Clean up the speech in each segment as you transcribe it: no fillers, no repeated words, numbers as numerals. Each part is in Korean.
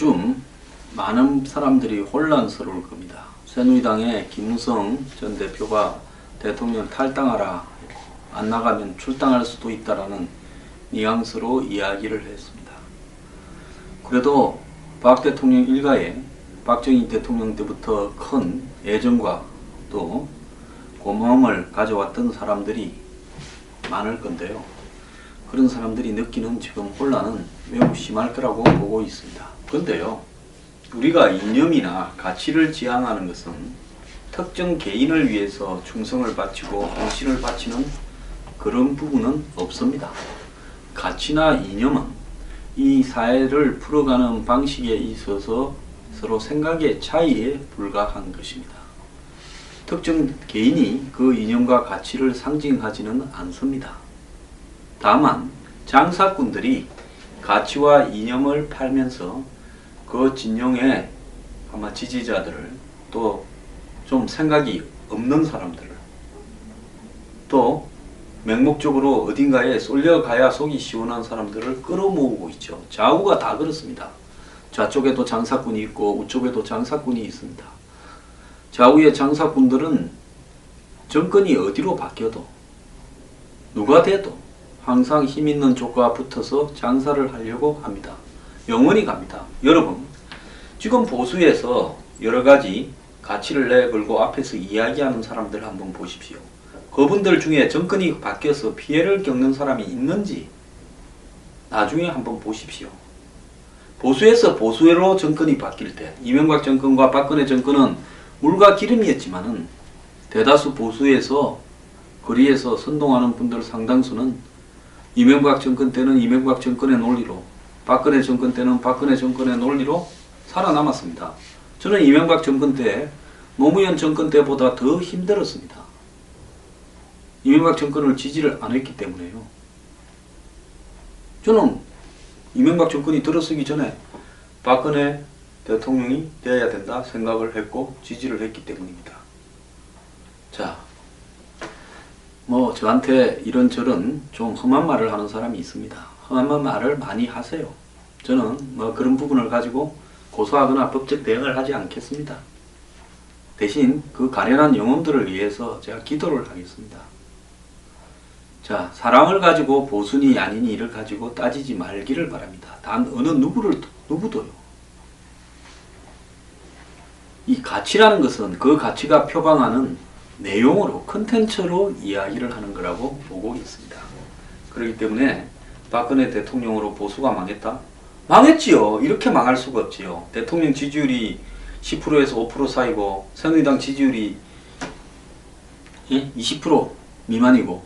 요즘 많은 사람들이 혼란스러울 겁니다. 새누리당의 김무성 전 대표가 대통령 탈당하라, 안 나가면 출당할 수도 있다라는 뉘앙스로 이야기를 했습니다. 그래도 박 대통령 일가에 박정희 대통령 때부터 큰 애정과 또 고마움을 가져왔던 사람들이 많을 건데요. 그런 사람들이 느끼는 지금 혼란은 매우 심할 거라고 보고 있습니다. 그런데요, 우리가 이념이나 가치를 지향하는 것은 특정 개인을 위해서 충성을 바치고 헌신을 바치는 그런 부분은 없습니다. 가치나 이념은 이 사회를 풀어가는 방식에 있어서 서로 생각의 차이에 불과한 것입니다. 특정 개인이 그 이념과 가치를 상징하지는 않습니다. 다만 장사꾼들이 가치와 이념을 팔면서 그 진영의 아마 지지자들을, 또 좀 생각이 없는 사람들을, 또 맹목적으로 어딘가에 쏠려가야 속이 시원한 사람들을 끌어모으고 있죠. 좌우가 다 그렇습니다. 좌쪽에도 장사꾼이 있고 우쪽에도 장사꾼이 있습니다. 좌우의 장사꾼들은 정권이 어디로 바뀌어도 누가 돼도 항상 힘있는 쪽과 붙어서 장사를 하려고 합니다. 영원히 갑니다. 여러분, 지금 보수에서 여러가지 가치를 내걸고 앞에서 이야기하는 사람들 한번 보십시오. 그분들 중에 정권이 바뀌어서 피해를 겪는 사람이 있는지 나중에 한번 보십시오. 보수에서 보수로 정권이 바뀔 때, 이명박 정권과 박근혜 정권은 물과 기름이었지만은 대다수 보수에서 거리에서 선동하는 분들 상당수는 이명박 정권 때는 이명박 정권의 논리로, 박근혜 정권 때는 박근혜 정권의 논리로 살아남았습니다. 저는 이명박 정권 때 노무현 정권 때보다 더 힘들었습니다. 이명박 정권을 지지를 안 했기 때문에요. 저는 이명박 정권이 들어서기 전에 박근혜 대통령이 되어야 된다 생각을 했고 지지를 했기 때문입니다. 자, 저한테 이런저런 좀 험한 말을 하는 사람이 있습니다. 험한 말을 많이 하세요. 저는 그런 부분을 가지고 고소하거나 법적 대응을 하지 않겠습니다. 대신 그 가련한 영혼들을 위해서 제가 기도를 하겠습니다. 자, 사랑을 가지고 보수니 아니니 이를 가지고 따지지 말기를 바랍니다. 단 어느 누구도요. 이 가치라는 것은 그 가치가 표방하는 내용으로, 컨텐츠로 이야기를 하는 거라고 보고 있습니다. 그렇기 때문에 박근혜 대통령으로 보수가 망했다? 망했지요. 이렇게 망할 수가 없지요. 대통령 지지율이 10%에서 5% 사이고 새누리당 지지율이 20% 미만이고,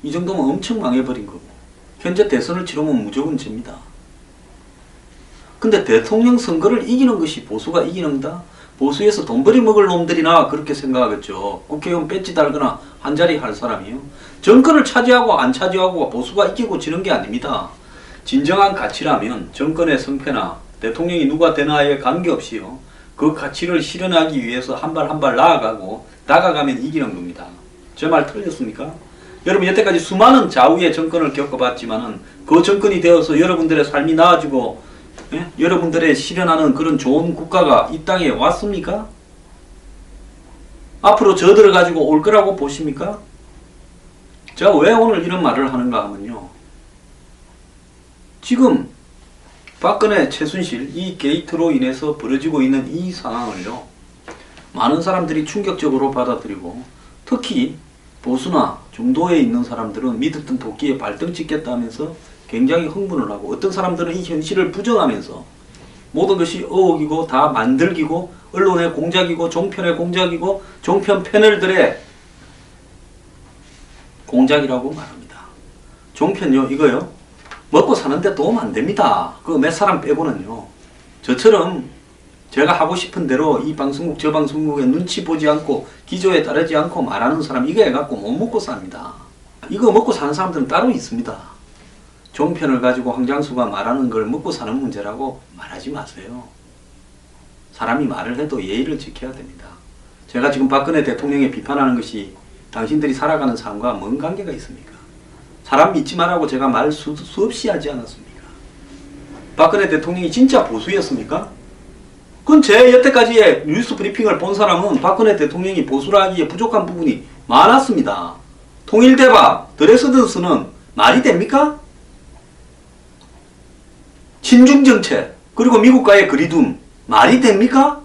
이 정도면 엄청 망해버린 거고, 현재 대선을 치르면 무조건 집니다. 근데 대통령 선거를 이기는 것이 보수가 이기는 거다? 보수에서 돈벌이 먹을 놈들이나 그렇게 생각하겠죠. 국회의원 배지 달거나 한자리 할 사람이요. 정권을 차지하고 안 차지하고가 보수가 이기고 지는 게 아닙니다. 진정한 가치라면 정권의 성패나 대통령이 누가 되나에 관계없이요, 그 가치를 실현하기 위해서 한 발 한 발 나아가고 다가가면 이기는 겁니다. 제 말 틀렸습니까? 여러분, 여태까지 수많은 좌우의 정권을 겪어봤지만은 그 정권이 되어서 여러분들의 삶이 나아지고, 여러분들의 실현하는 그런 좋은 국가가 이 땅에 왔습니까? 앞으로 저들을 가지고 올 거라고 보십니까? 제가 왜 오늘 이런 말을 하는가 하면요, 지금 박근혜, 최순실 이 게이트로 인해서 벌어지고 있는 이 상황을요, 많은 사람들이 충격적으로 받아들이고, 특히 보수나 중도에 있는 사람들은 믿었던 도끼에 발등 찍겠다면서 굉장히 흥분을 하고, 어떤 사람들은 이 현실을 부정하면서 모든 것이 의혹이고 다 만들기고 언론의 공작이고 종편의 공작이고 종편 패널들의 공작이라고 말합니다. 종편요, 이거요, 먹고 사는데 도움 안 됩니다. 그 몇 사람 빼고는요. 저처럼 제가 하고 싶은 대로 이 방송국 저 방송국에 눈치 보지 않고 기조에 따르지 않고 말하는 사람, 이거 해갖고 못 먹고 삽니다. 이거 먹고 사는 사람들은 따로 있습니다. 종편을 가지고 황장수가 말하는 걸 먹고 사는 문제라고 말하지 마세요. 사람이 말을 해도 예의를 지켜야 됩니다. 제가 지금 박근혜 대통령에 비판하는 것이 당신들이 살아가는 삶과 뭔 관계가 있습니까? 사람 믿지 말라고 제가 말 수없이 하지 않았습니까? 박근혜 대통령이 진짜 보수였습니까? 그건 제 여태까지의 뉴스 브리핑을 본 사람은 박근혜 대통령이 보수라 하기에 부족한 부분이 많았습니다. 통일대박, 드레스덴스는 말이 됩니까? 친중정책, 그리고 미국과의 거리둠, 말이 됩니까?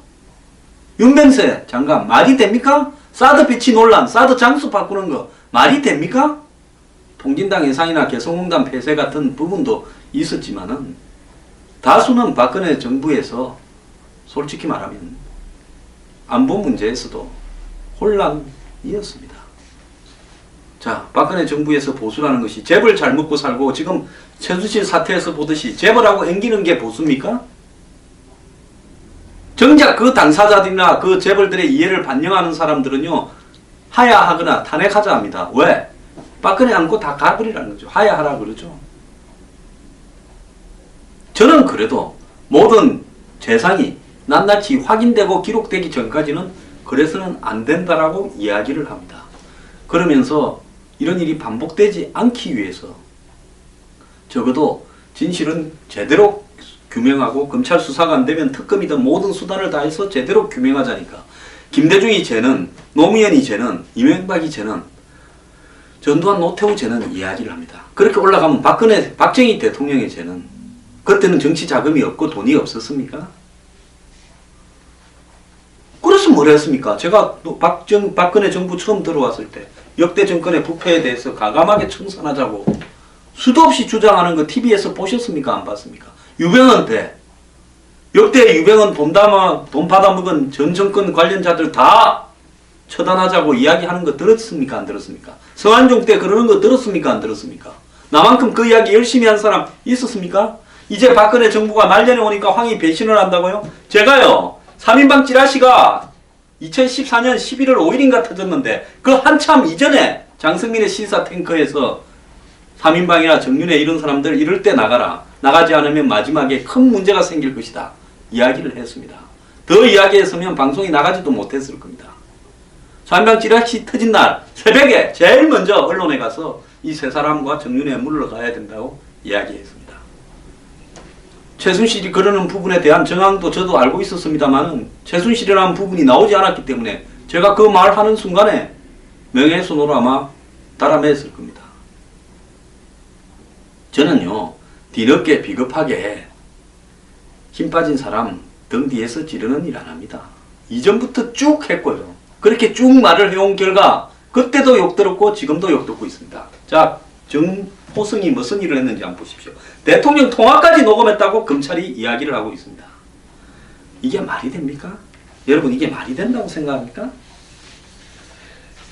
윤병세 장관, 말이 됩니까? 사드 배치 논란, 사드 장소 바꾸는 거, 말이 됩니까? 통진당 해상이나 개성공단 폐쇄 같은 부분도 있었지만은, 다수는 박근혜 정부에서 솔직히 말하면 안보 문제에서도 혼란이었습니다. 자, 박근혜 정부에서 보수라는 것이 재벌 잘 먹고 살고 지금 최순실 사태에서 보듯이 재벌하고 앵기는 게 보수입니까? 정작 그 당사자들이나 그 재벌들의 이해를 반영하는 사람들은요, 하야하거나 탄핵하자 합니다. 왜? 박근혜 안고 다 가버리라는 거죠. 하야하라 그러죠. 저는 그래도 모든 재산이 낱낱이 확인되고 기록되기 전까지는 그래서는 안 된다라고 이야기를 합니다. 그러면서 이런 일이 반복되지 않기 위해서 적어도 진실은 제대로 규명하고 검찰 수사가 안 되면 특검이든 모든 수단을 다해서 제대로 규명하자니까 김대중이 죄는, 노무현이 죄는, 이명박이 죄는, 전두환 노태우 죄는 이야기를 합니다. 그렇게 올라가면 박정희 대통령의 죄는, 그때는 정치 자금이 없고 돈이 없었습니까? 그래서 뭘 했습니까? 제가 박근혜 정부 처음 들어왔을 때 역대 정권의 부패에 대해서 과감하게 청산하자고 수도 없이 주장하는 거 TV에서 보셨습니까? 안 봤습니까? 유병헌 때 역대 유병헌 돈 받아먹은 전 정권 관련자들 다 처단하자고 이야기하는 거 들었습니까? 안 들었습니까? 성한종 때 그러는 거 들었습니까? 안 들었습니까? 나만큼 그 이야기 열심히 한 사람 있었습니까? 이제 박근혜 정부가 말년에 오니까 황희 배신을 한다고요? 제가요 3인방 찌라시가 2014년 11월 5일인가 터졌는데 그 한참 이전에 장성민의 시사 탱커에서 3인방이나 정윤회 이런 사람들 이럴 때 나가라. 나가지 않으면 마지막에 큰 문제가 생길 것이다. 이야기를 했습니다. 더 이야기했으면 방송이 나가지도 못했을 겁니다. 3인방 찌라시 터진 날 새벽에 제일 먼저 언론에 가서 이 세 사람과 정윤회에 물러가야 된다고 이야기했습니다. 최순실이 그러는 부분에 대한 정황도 저도 알고 있었습니다만 최순실이라는 부분이 나오지 않았기 때문에 제가 그 말하는 순간에 명예훼손으로 아마 달아냈을 겁니다. 저는요 뒤늦게 비겁하게 힘 빠진 사람 등 뒤에서 지르는 일 안 합니다. 이전부터 쭉 했고요. 그렇게 쭉 말을 해온 결과 그때도 욕 들었고 지금도 욕 듣고 있습니다. 자, 정호승이 무슨 일을 했는지 한번 보십시오. 대통령 통화까지 녹음했다고 검찰이 이야기를 하고 있습니다. 이게 말이 됩니까? 여러분 이게 말이 된다고 생각합니까?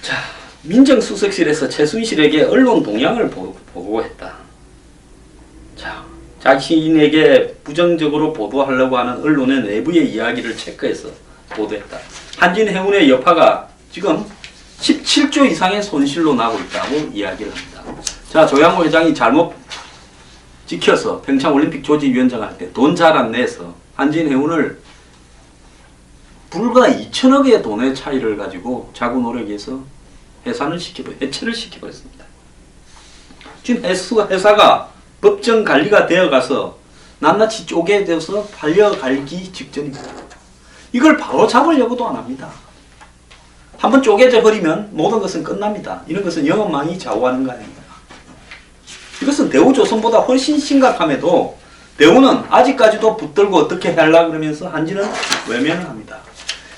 자, 민정수석실에서 최순실에게 언론 동향을 보고했다. 자, 자신에게 부정적으로 보도하려고 하는 언론의 내부의 이야기를 체크해서 보도했다. 한진해운의 여파가 지금 17조 이상의 손실로 나고 있다고 이야기를 합니다. 자, 조양호 회장이 잘못 지켜서 평창올림픽 조직위원장 할 때 돈 잘 안 내서 한진해운을 불과 2천억의 돈의 차이를 가지고 자구 노력해서 해체를 시켜버렸습니다. 지금 회사가 법정 관리가 되어가서 낱낱이 쪼개져서 팔려갈기 직전입니다. 이걸 바로 잡으려고도 안 합니다. 한번 쪼개져 버리면 모든 것은 끝납니다. 이런 것은 영업망이 좌우하는 거 아닙니까? 이것은 대우조선보다 훨씬 심각함에도 대우는 아직까지도 붙들고 어떻게 하려고 그러면서 한진은 외면을 합니다.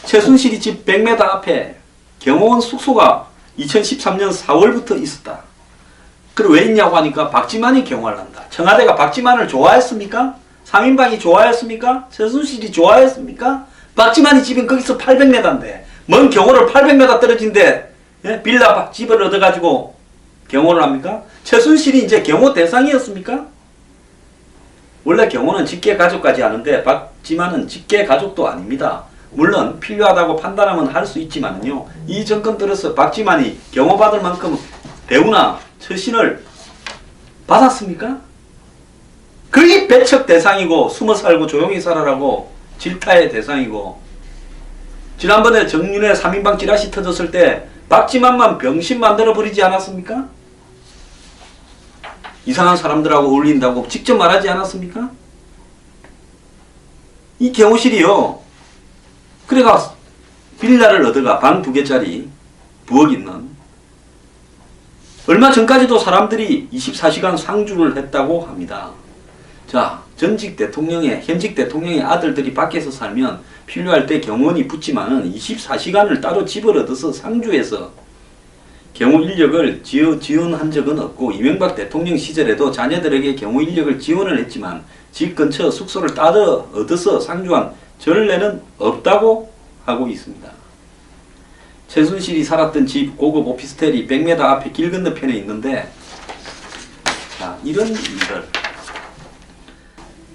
최순실이 집 100m 앞에 경호원 숙소가 2013년 4월부터 있었다. 그리고 왜 있냐고 하니까 박지만이 경호를 한다. 청와대가 박지만을 좋아했습니까? 3인방이 좋아했습니까? 최순실이 좋아했습니까? 박지만이 집은 거기서 800m인데 먼 경호를 800m 떨어진데 빌라 집을 얻어가지고 경호를 합니까? 최순실이 이제 경호 대상이었습니까? 원래 경호는 직계가족까지 하는데 박지만은 직계가족도 아닙니다. 물론 필요하다고 판단하면 할 수 있지만요. 이 정권 들어서 박지만이 경호받을 만큼 대우나 처신을 받았습니까? 거의 배척 대상이고 숨어 살고 조용히 살아라고 질타의 대상이고 지난번에 정윤회 3인방 찌라시 터졌을 때 박지만만 병신 만들어버리지 않았습니까? 이상한 사람들하고 어울린다고 직접 말하지 않았습니까? 이 경호실이요. 그래가 빌라를 얻어가 방 2개짜리 부엌 있는, 얼마 전까지도 사람들이 24시간 상주를 했다고 합니다. 자, 현직 대통령의 아들들이 밖에서 살면 필요할 때 경호원이 붙지만은 24시간을 따로 집을 얻어서 상주해서 경호 인력을 지원한 적은 없고, 이명박 대통령 시절에도 자녀들에게 경호 인력을 지원을 했지만 집 근처 숙소를 따로 얻어서 상주한 전례는 없다고 하고 있습니다. 최순실이 살았던 집 고급 오피스텔이 100m 앞에 길 건너편에 있는데, 자, 이런 일들,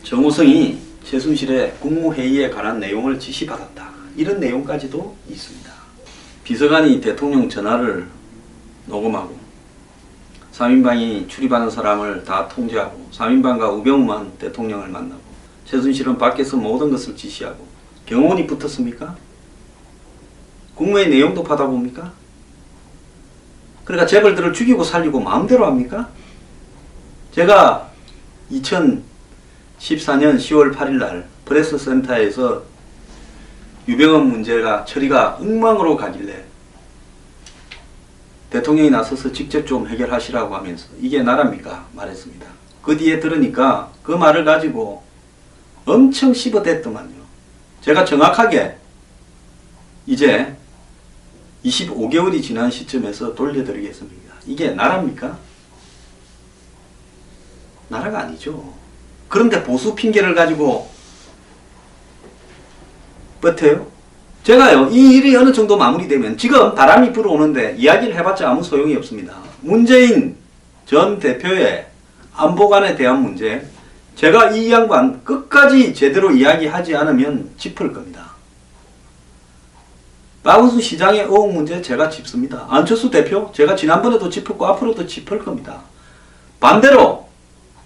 정호성이 최순실의 국무회의에 관한 내용을 지시받았다, 이런 내용까지도 있습니다. 비서관이 대통령 전화를 녹음하고 3인방이 출입하는 사람을 다 통제하고 3인방과 우병우만 대통령을 만나고 최순실은 밖에서 모든 것을 지시하고, 경호원이 붙었습니까? 국무회의 내용도 받아봅니까? 그러니까 재벌들을 죽이고 살리고 마음대로 합니까? 제가 2014년 10월 8일 날 프레스센터에서 유병헌 문제가 처리가 엉망으로 가길래 대통령이 나서서 직접 좀 해결하시라고 하면서 이게 나랍니까? 말했습니다. 그 뒤에 들으니까 그 말을 가지고 엄청 씹어댔더만요. 제가 정확하게 이제 25개월이 지난 시점에서 돌려드리겠습니다. 이게 나라입니까? 나라가 아니죠. 그런데 보수 핑계를 가지고 버텨요? 제가요, 이 일이 어느 정도 마무리되면, 지금 바람이 불어오는데 이야기를 해봤자 아무 소용이 없습니다. 문재인 전 대표의 안보관에 대한 문제, 제가 이 양반 끝까지 제대로 이야기하지 않으면 짚을 겁니다. 박원순 시장의 의혹 문제 제가 짚습니다. 안철수 대표 제가 지난번에도 짚었고 앞으로도 짚을 겁니다. 반대로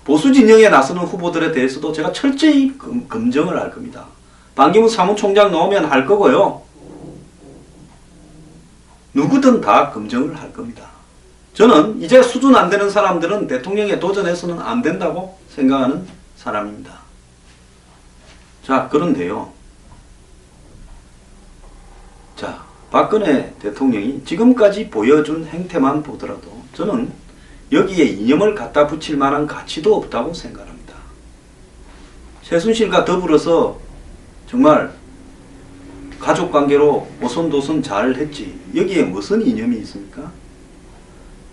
보수 진영에 나서는 후보들에 대해서도 제가 철저히 검증을 할 겁니다. 반기문 사무총장 나오면 할 거고요. 누구든 다 검증을 할 겁니다. 저는 이제 수준 안 되는 사람들은 대통령에 도전해서는 안 된다고 생각하는 사람입니다. 자, 그런데요. 자, 박근혜 대통령이 지금까지 보여준 행태만 보더라도 저는 여기에 이념을 갖다 붙일 만한 가치도 없다고 생각합니다. 최순실과 더불어서 정말 가족관계로 오손도손 잘 했지, 여기에 무슨 이념이 있습니까?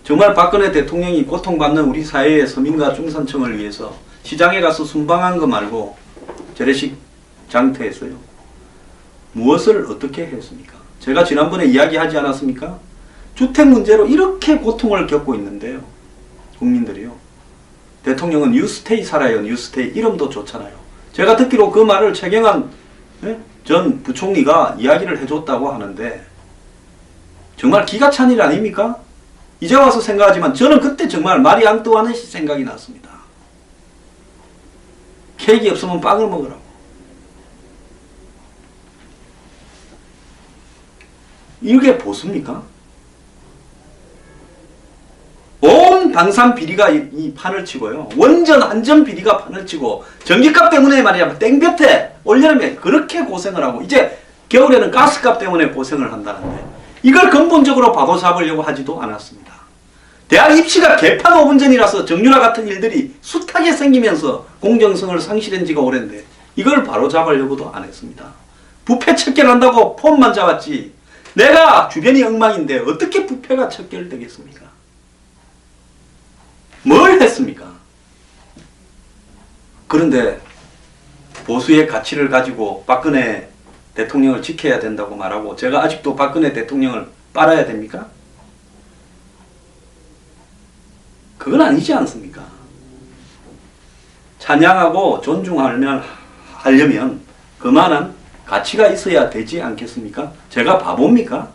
정말 박근혜 대통령이 고통받는 우리 사회의 서민과 중산층을 위해서 시장에 가서 순방한 거 말고 재래식 장터에서요, 무엇을 어떻게 했습니까? 제가 지난번에 이야기하지 않았습니까? 주택 문제로 이렇게 고통을 겪고 있는데요, 국민들이요. 대통령은 뉴스테이 살아요. 뉴스테이. 이름도 좋잖아요. 제가 듣기로 그 말을 최경환 전 부총리가 이야기를 해줬다고 하는데 정말 기가 찬 일 아닙니까? 이제 와서 생각하지만 저는 그때 정말 마리 앙뚜아넷이 생각이 났습니다. 케이크 없으면 빵을 먹으라고. 이게 보수입니까? 온 방산 비리가 이 판을 치고요. 원전 안전 비리가 판을 치고 전기값 때문에 말이야 땡볕에 올여름에 그렇게 고생을 하고 이제 겨울에는 가스값 때문에 고생을 한다는데 이걸 근본적으로 바로잡으려고 하지도 않았습니다. 대학 입시가 개판 5분 전이라서 정유라 같은 일들이 숱하게 생기면서 공정성을 상실한 지가 오랜데 이걸 바로잡으려고도 안 했습니다. 부패 척결한다고 폼만 잡았지 내가 주변이 엉망인데 어떻게 부패가 척결되겠습니까? 뭘 했습니까? 그런데 보수의 가치를 가지고 박근혜 대통령을 지켜야 된다고 말하고 제가 아직도 박근혜 대통령을 빨아야 됩니까? 그건 아니지 않습니까? 찬양하고 존중하려면 그만한 가치가 있어야 되지 않겠습니까? 제가 바보입니까?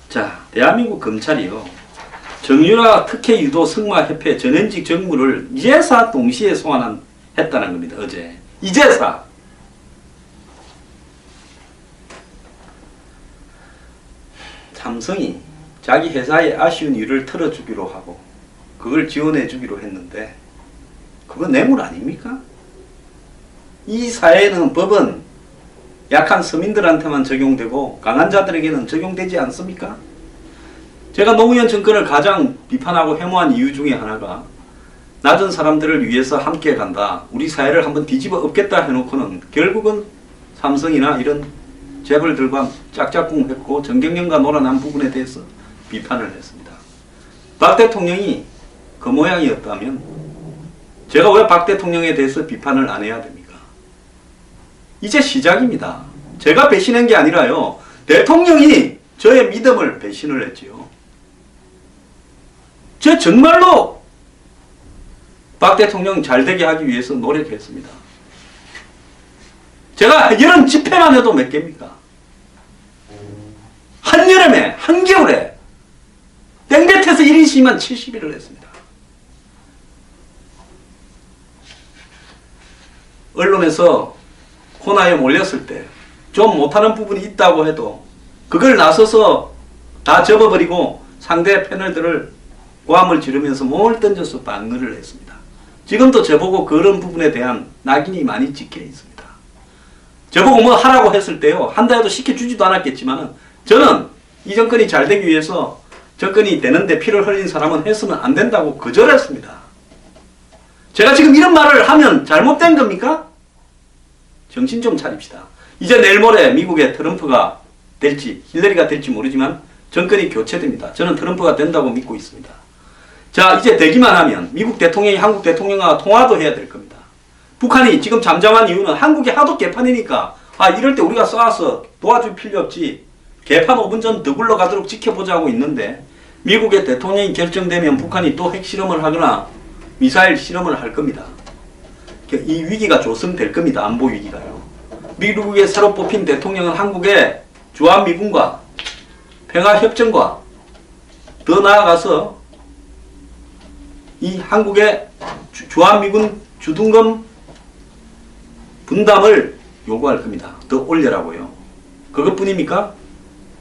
자, 대한민국 검찰이요. 정유라 특혜 유도 승마협회 전현직 정무를 이제사 동시에 소환했다는 겁니다. 어제. 이제사. 삼성이 자기 회사의 아쉬운 일을 털어주기로 하고 그걸 지원해 주기로 했는데 그거 뇌물 아닙니까? 이 사회에는 법은 약한 서민들한테만 적용되고 강한 자들에게는 적용되지 않습니까? 제가 노무현 정권을 가장 비판하고 혐오한 이유 중에 하나가 낮은 사람들을 위해서 함께 간다. 우리 사회를 한번 뒤집어 엎겠다 해놓고는 결국은 삼성이나 이런 재벌들과 짝짝꿍했고 정경련과 놀아난 부분에 대해서 비판을 했습니다. 박 대통령이 그 모양이었다면 제가 왜 박 대통령에 대해서 비판을 안 해야 됩니까? 이제 시작입니다. 제가 배신한 게 아니라요. 대통령이 저의 믿음을 배신을 했지요. 제가 정말로 박 대통령 잘되게 하기 위해서 노력했습니다. 제가 이런 집회만 해도 몇 개입니까? 한여름에, 한겨울에 땡볕에서 1인 시위만 70일을 했습니다. 언론에서 코너에 몰렸을 때 좀 못하는 부분이 있다고 해도 그걸 나서서 다 접어버리고 상대 패널들을 고함을 지르면서 몸을 던져서 방어를 했습니다. 지금도 저보고 그런 부분에 대한 낙인이 많이 찍혀 있습니다. 저보고 뭐 하라고 했을 때요. 한다 해도 시켜주지도 않았겠지만 저는 이 정권이 잘 되기 위해서 정권이 되는데 피를 흘린 사람은 했으면 안 된다고 거절했습니다. 제가 지금 이런 말을 하면 잘못된 겁니까? 정신 좀 차립시다. 이제 내일 모레 미국의 트럼프가 될지 힐러리가 될지 모르지만 정권이 교체됩니다. 저는 트럼프가 된다고 믿고 있습니다. 자, 이제 되기만 하면 미국 대통령이 한국 대통령과 통화도 해야 될 겁니다. 북한이 지금 잠잠한 이유는 한국이 하도 개판이니까 이럴 때 우리가 쏴서 도와줄 필요 없지. 개판 5분 전 더 굴러가도록 지켜보자고 있는데 미국의 대통령이 결정되면 북한이 또 핵실험을 하거나 미사일 실험을 할 겁니다. 이 위기가 조성될 겁니다. 안보 위기가요. 미국의 새로 뽑힌 대통령은 한국의 주한미군과 평화협정과 더 나아가서 이 한국의 주한미군 주둔금 분담을 요구할 겁니다. 더 올려라고요. 그것뿐입니까?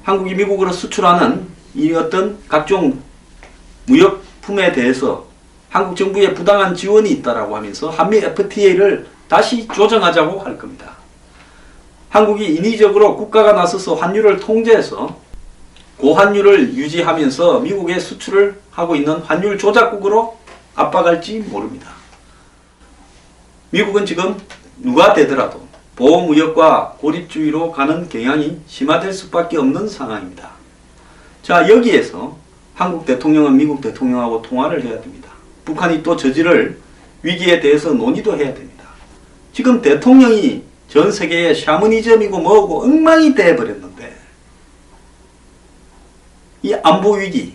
한국이 미국으로 수출하는 이 어떤 각종 무역품에 대해서 한국 정부의 부당한 지원이 있다라고 하면서 한미 FTA를 다시 조정하자고 할 겁니다. 한국이 인위적으로 국가가 나서서 환율을 통제해서 고환율을 유지하면서 미국에 수출을 하고 있는 환율 조작국으로 압박할지 모릅니다. 미국은 지금 누가 되더라도 보호무역과 고립주의로 가는 경향이 심화될 수밖에 없는 상황입니다. 자, 여기에서 한국 대통령은 미국 대통령하고 통화를 해야 됩니다. 북한이 또 저지를 위기에 대해서 논의도 해야 됩니다. 지금 대통령이 전 세계의 샤머니즘이고 뭐고 엉망이 돼버렸는데 이 안보 위기,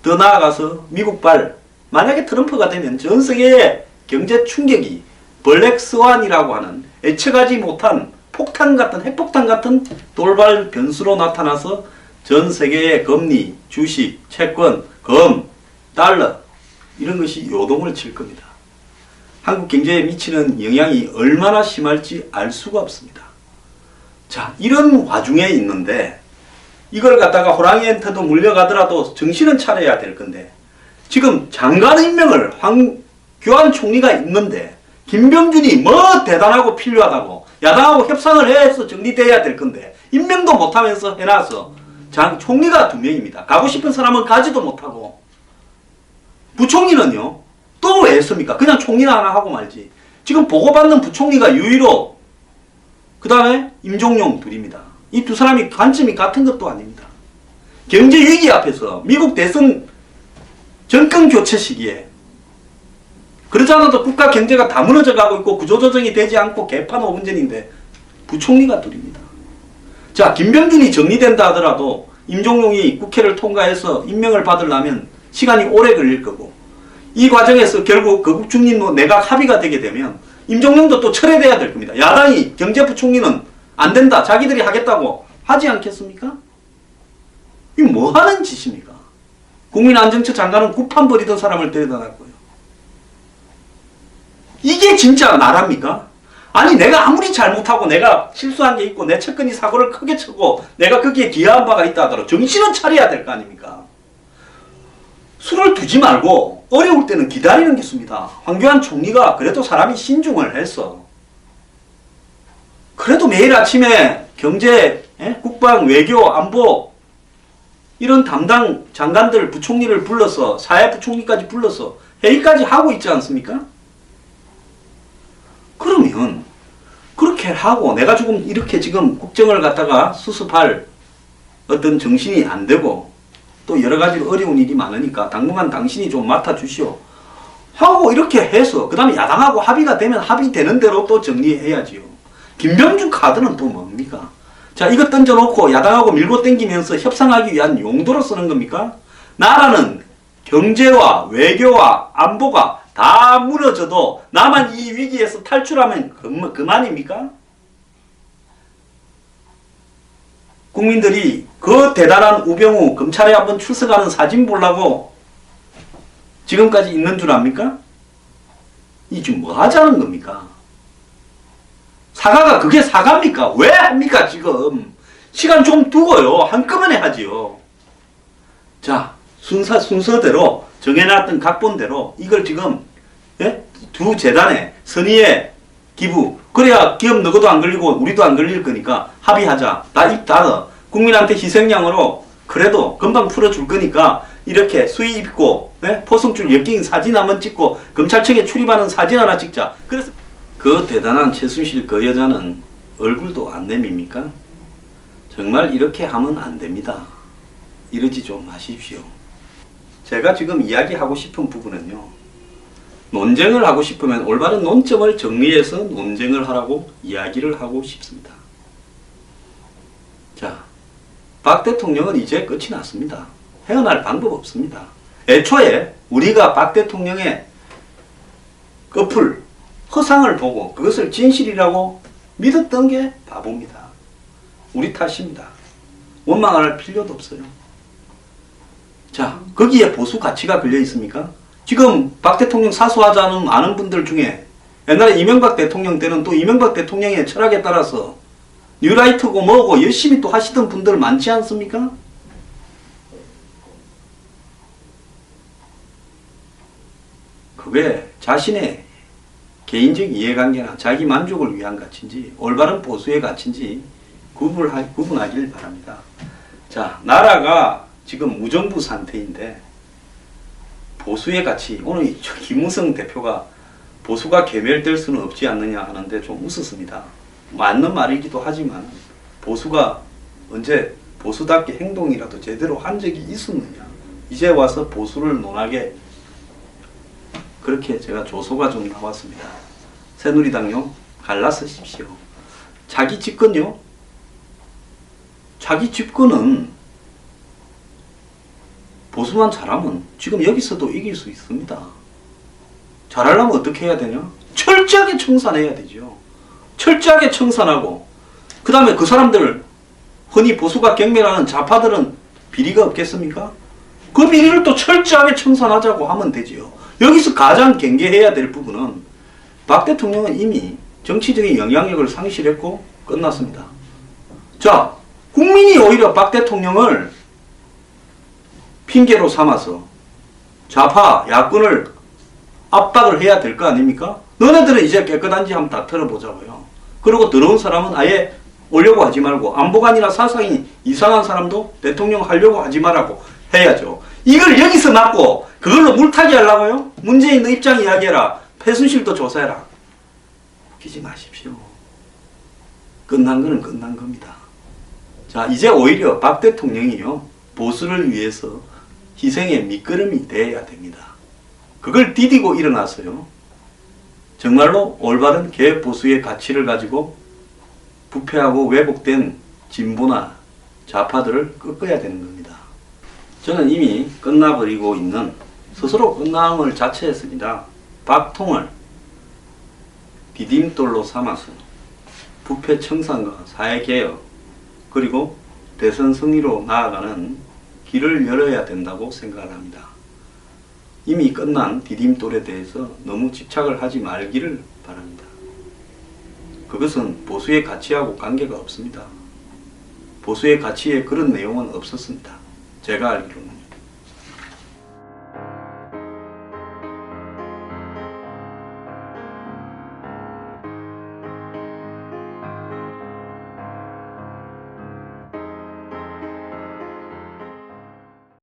더 나아가서 미국발, 만약에 트럼프가 되면 전 세계의 경제 충격이 블랙스완이라고 하는 예측하지 못한 폭탄 같은, 핵폭탄 같은 돌발 변수로 나타나서 전 세계의 금리, 주식, 채권, 금, 달러 이런 것이 요동을 칠 겁니다. 한국 경제에 미치는 영향이 얼마나 심할지 알 수가 없습니다. 자, 이런 와중에 있는데 이걸 갖다가 호랑이한테도 물려가더라도 정신은 차려야 될 건데 지금 장관 임명을 황교안 총리가 있는데 김병준이 뭐 대단하고 필요하다고 야당하고 협상을 해서 정리돼야 될 건데 임명도 못하면서 해놔서 총리가 2명입니다. 가고 싶은 사람은 가지도 못하고 부총리는요 또 왜 했습니까? 그냥 총리나 하나 하고 말지. 지금 보고받는 부총리가 유일호 그 다음에 임종용 둘입니다. 이 두 사람이 관점이 같은 것도 아닙니다. 경제 위기 앞에서 미국 대선 정권 교체 시기에 그렇지 않아도 국가 경제가 다 무너져 가고 있고 구조조정이 되지 않고 개판 5분 전인데 부총리가 둘입니다. 자, 김병준이 정리된다 하더라도 임종용이 국회를 통과해서 임명을 받으려면 시간이 오래 걸릴 거고 이 과정에서 결국 거국 중립 내각 합의가 되게 되면 임종용도 또 철회돼야 될 겁니다. 야당이 경제부총리는 안 된다. 자기들이 하겠다고 하지 않겠습니까? 이거 뭐 하는 짓입니까? 국민안정처 장관은 구판 버리던 사람을 데려다 놨고요. 이게 진짜 나랍니까? 아니 내가 아무리 잘못하고 내가 실수한 게 있고 내 측근이 사고를 크게 치고 내가 거기에 기여한 바가 있다 하더라도 정신은 차려야 될 거 아닙니까? 술을 두지 말고 어려울 때는 기다리는 게 있습니다. 황교안 총리가 그래도 사람이 신중을 했어. 그래도 매일 아침에 경제, 국방, 외교, 안보 이런 담당 장관들, 부총리를 불러서 사회부총리까지 불러서 회의까지 하고 있지 않습니까? 그러면 그렇게 하고 내가 조금 이렇게 지금 국정을 갖다가 수습할 어떤 정신이 안 되고 또 여러 가지로 어려운 일이 많으니까 당분간 당신이 좀 맡아주시오 하고 이렇게 해서 그 다음에 야당하고 합의가 되면 합의되는 대로 또 정리해야지요. 김병준 카드는 또 뭡니까? 자, 이거 던져놓고 야당하고 밀고 당기면서 협상하기 위한 용도로 쓰는 겁니까? 나라는 경제와 외교와 안보가 다 무너져도 나만 이 위기에서 탈출하면 그만입니까? 국민들이 그 대단한 우병우 검찰에 한번 출석하는 사진 보려고 지금까지 있는 줄 압니까? 이 지금 뭐 하자는 겁니까? 사과가 그게 사과입니까? 왜 합니까 지금? 시간 좀 두고요. 한꺼번에 하지요. 자, 순서대로 정해놨던 각본대로 이걸 지금 두 재단에 선의의 기부 그래야 기업 너고도 안 걸리고 우리도 안 걸릴 거니까 합의하자. 나 입 닫아. 국민한테 희생양으로 그래도 금방 풀어줄 거니까 이렇게 수위 입고 포승줄 엮인 사진 한번 찍고 검찰청에 출입하는 사진 하나 찍자. 그래서 그 대단한 최순실 그 여자는 얼굴도 안 내밉니까? 정말 이렇게 하면 안 됩니다. 이러지 좀 마십시오. 제가 지금 이야기하고 싶은 부분은요. 논쟁을 하고 싶으면 올바른 논점을 정리해서 논쟁을 하라고 이야기를 하고 싶습니다. 자, 박 대통령은 이제 끝이 났습니다. 헤어날 방법 없습니다. 애초에 우리가 박 대통령의 끝을 허상을 보고 그것을 진실이라고 믿었던 게 바보입니다. 우리 탓입니다. 원망할 필요도 없어요. 자, 거기에 보수 가치가 걸려 있습니까? 지금 박 대통령 사수하자는 많은 분들 중에 옛날에 이명박 대통령 때는 또 이명박 대통령의 철학에 따라서 뉴라이트고 뭐고 열심히 또 하시던 분들 많지 않습니까? 그게 자신의 개인적 이해관계나 자기 만족을 위한 가치인지 올바른 보수의 가치인지 구분하길 바랍니다. 자, 나라가 지금 무정부 상태인데 보수의 가치, 오늘 김무성 대표가 보수가 괴멸될 수는 없지 않느냐 하는데 좀 웃었습니다. 맞는 말이기도 하지만 보수가 언제 보수답게 행동이라도 제대로 한 적이 있었느냐. 이제 와서 보수를 논하게 그렇게 제가 조소가 좀 나왔습니다. 새누리당요, 갈라서십시오. 자기 집권요, 자기 집권은 보수만 잘하면 지금 여기서도 이길 수 있습니다. 잘하려면 어떻게 해야 되냐? 철저하게 청산해야 되죠. 철저하게 청산하고 그 다음에 그 사람들 흔히 보수가 경멸하는 좌파들은 비리가 없겠습니까? 그 비리를 또 철저하게 청산하자고 하면 되지요. 여기서 가장 경계해야 될 부분은 박 대통령은 이미 정치적인 영향력을 상실했고 끝났습니다. 자, 국민이 오히려 박 대통령을 핑계로 삼아서 좌파 야권을 압박을 해야 될 거 아닙니까? 너네들은 이제 깨끗한지 한번 다 털어보자고요. 그리고 들어온 사람은 아예 오려고 하지 말고 안보관이나 사상이 이상한 사람도 대통령 하려고 하지 말라고 해야죠. 이걸 여기서 막고 그걸로 물타기 하려고요? 문재인 너 입장 이야기해라. 최순실도 조사해라. 웃기지 마십시오. 끝난 거는 끝난 겁니다. 자, 이제 오히려 박 대통령이요, 보수를 위해서 희생의 밑거름이 돼야 됩니다. 그걸 디디고 일어나서요, 정말로 올바른 개보수의 가치를 가지고 부패하고 왜곡된 진보나 좌파들을 꺾어야 되는 겁니다. 저는 이미 끝나버리고 있는, 스스로 끝남을 자처했습니다. 박통을 디딤돌로 삼아서 부패 청산과 사회개혁 그리고 대선 승리로 나아가는 길을 열어야 된다고 생각을 합니다. 이미 끝난 디딤돌에 대해서 너무 집착을 하지 말기를 바랍니다. 그것은 보수의 가치하고 관계가 없습니다. 보수의 가치에 그런 내용은 없었습니다. 제가 알기로는.